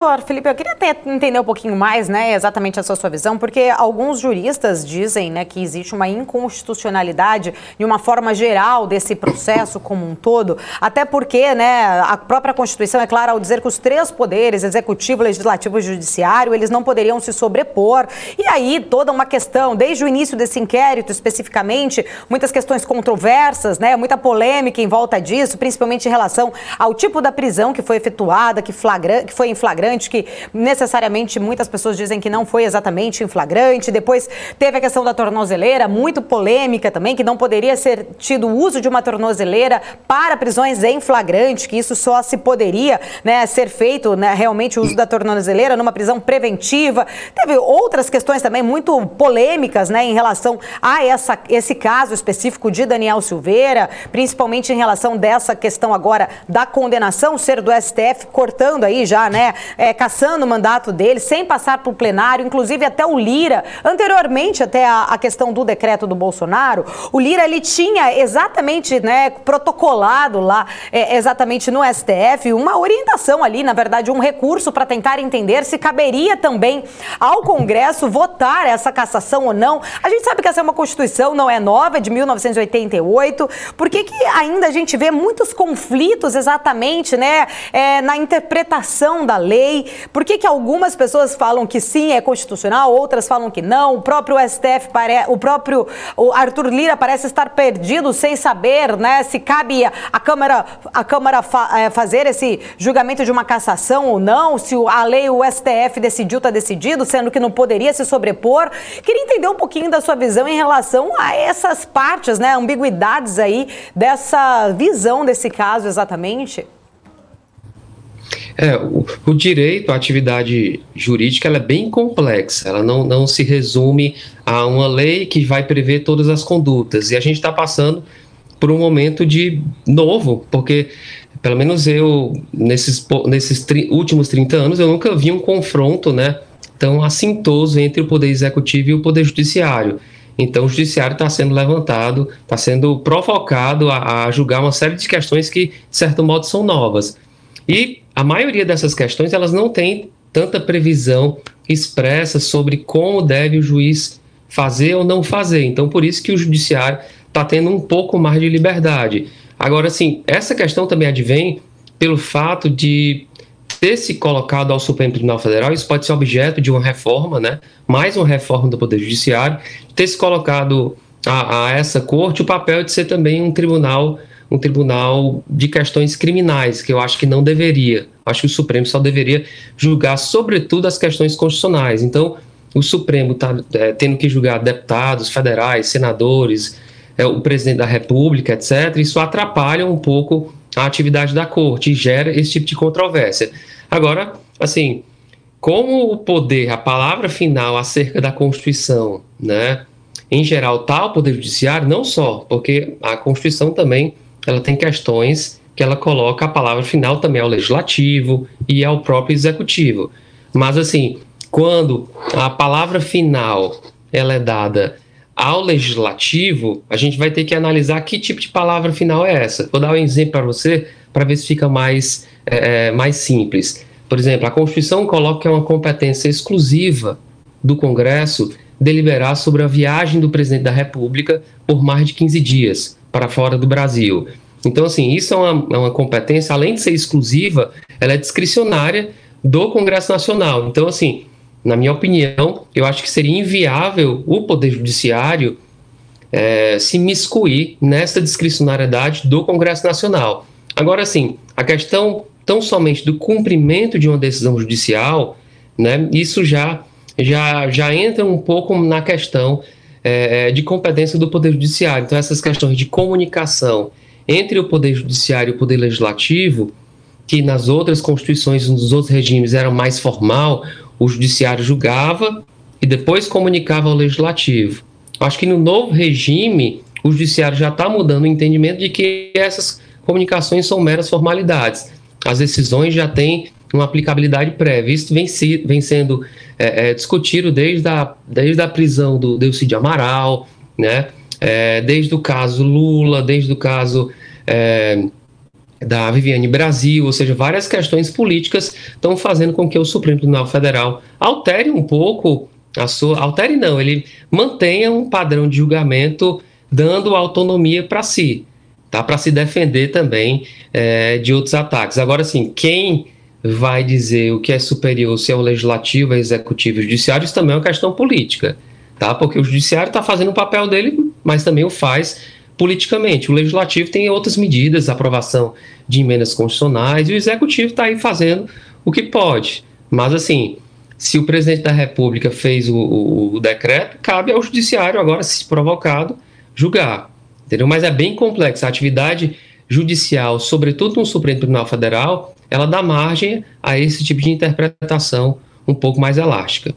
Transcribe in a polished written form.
Doutor Felipe, eu queria até entender um pouquinho mais, né, exatamente essa sua visão, porque alguns juristas dizem, né, que existe uma inconstitucionalidade de uma forma geral desse processo como um todo, até porque, né, a própria Constituição é clara ao dizer que os três poderes, executivo, legislativo e judiciário, eles não poderiam se sobrepor. E aí toda uma questão, desde o início desse inquérito especificamente, muitas questões controversas, né, muita polêmica em volta disso, principalmente em relação ao tipo da prisão que foi efetuada, que foi em flagrante, que necessariamente muitas pessoas dizem que não foi exatamente em flagrante. Depois teve a questão da tornozeleira, muito polêmica também, que não poderia ser tido o uso de uma tornozeleira para prisões em flagrante, que isso só se poderia, né, ser feito, né, realmente o uso da tornozeleira numa prisão preventiva. Teve outras questões também muito polêmicas, né, em relação a esse caso específico de Daniel Silveira, principalmente em relação dessa questão agora da condenação ser do STF, cortando aí já, né, cassando o mandato dele, sem passar para o plenário, inclusive até o Lira, anteriormente até a questão do decreto do Bolsonaro, o Lira, ele tinha exatamente, né, protocolado lá, exatamente no STF, uma orientação ali, na verdade, um recurso para tentar entender se caberia também ao Congresso votar essa cassação ou não. A gente sabe que essa é uma Constituição, não é nova, é de 1988, por que ainda a gente vê muitos conflitos exatamente, né, na interpretação da lei? Por que algumas pessoas falam que sim, é constitucional, outras falam que não? O próprio STF, o Arthur Lira parece estar perdido sem saber, né, se cabe a Câmara fazer esse julgamento de uma cassação ou não, se a lei, o STF decidiu, está decidido, sendo que não poderia se sobrepor. Queria entender um pouquinho da sua visão em relação a essas partes, né, ambiguidades aí dessa visão desse caso exatamente. O direito, a atividade jurídica, ela é bem complexa, ela não se resume a uma lei que vai prever todas as condutas, e a gente está passando por um momento de novo, porque pelo menos eu, nesses últimos 30 anos, eu nunca vi um confronto, né, tão assintoso entre o Poder Executivo e o Poder Judiciário. Então o Judiciário está sendo levantado, está sendo provocado a julgar uma série de questões que, de certo modo, são novas. E a maioria dessas questões, elas não têm tanta previsão expressa sobre como deve o juiz fazer ou não fazer. Então, por isso que o Judiciário está tendo um pouco mais de liberdade. Agora, assim, essa questão também advém pelo fato de ter se colocado ao Supremo Tribunal Federal, isso pode ser objeto de uma reforma, né? Mais uma reforma do Poder Judiciário, ter se colocado a essa corte o papel de ser também um tribunal de questões criminais, que eu acho que não deveria. Acho que o Supremo só deveria julgar, sobretudo, as questões constitucionais. Então, o Supremo está tendo que julgar deputados federais, senadores, o presidente da República, etc. Isso atrapalha um pouco a atividade da Corte e gera esse tipo de controvérsia. Agora, assim, como o poder, a palavra final acerca da Constituição, né, em geral, está ao Poder Judiciário, não só, porque a Constituição também ela tem questões que ela coloca a palavra final também ao Legislativo e ao próprio Executivo. Mas, assim, quando a palavra final ela é dada ao Legislativo, a gente vai ter que analisar que tipo de palavra final é essa. Vou dar um exemplo para você, para ver se fica mais simples. Por exemplo, a Constituição coloca que é uma competência exclusiva do Congresso deliberar sobre a viagem do presidente da República por mais de 15 dias para fora do Brasil. Então, assim, isso é uma competência, além de ser exclusiva, ela é discricionária do Congresso Nacional. Então, assim, na minha opinião, eu acho que seria inviável o Poder Judiciário se miscuir nessa discricionariedade do Congresso Nacional. Agora, assim, a questão tão somente do cumprimento de uma decisão judicial, né, isso já entra um pouco na questão de competência do Poder Judiciário. Então, essas questões de comunicação entre o Poder Judiciário e o Poder Legislativo, que nas outras constituições, nos outros regimes, era mais formal, o Judiciário julgava e depois comunicava ao Legislativo. Acho que no novo regime, o Judiciário já está mudando o entendimento de que essas comunicações são meras formalidades. As decisões já têm uma aplicabilidade prévia. Isso vem sendo discutido desde a prisão do Delcy Amaral, né? Desde o caso Lula, desde o caso da Viviane Brasil, ou seja, várias questões políticas estão fazendo com que o Supremo Tribunal Federal altere um pouco altere não, ele mantenha um padrão de julgamento dando autonomia para si, tá? Para se defender também de outros ataques. Agora, sim, quem vai dizer o que é superior, se é o legislativo, o executivo e o judiciário, isso também é uma questão política, tá? Porque o judiciário está fazendo o papel dele, mas também o faz politicamente. O legislativo tem outras medidas, aprovação de emendas constitucionais, e o executivo está aí fazendo o que pode. Mas, assim, se o presidente da República fez o decreto, cabe ao judiciário agora, se provocado, julgar. Entendeu? Mas é bem complexo. A atividade judicial, sobretudo no Supremo Tribunal Federal, ela dá margem a esse tipo de interpretação um pouco mais elástica.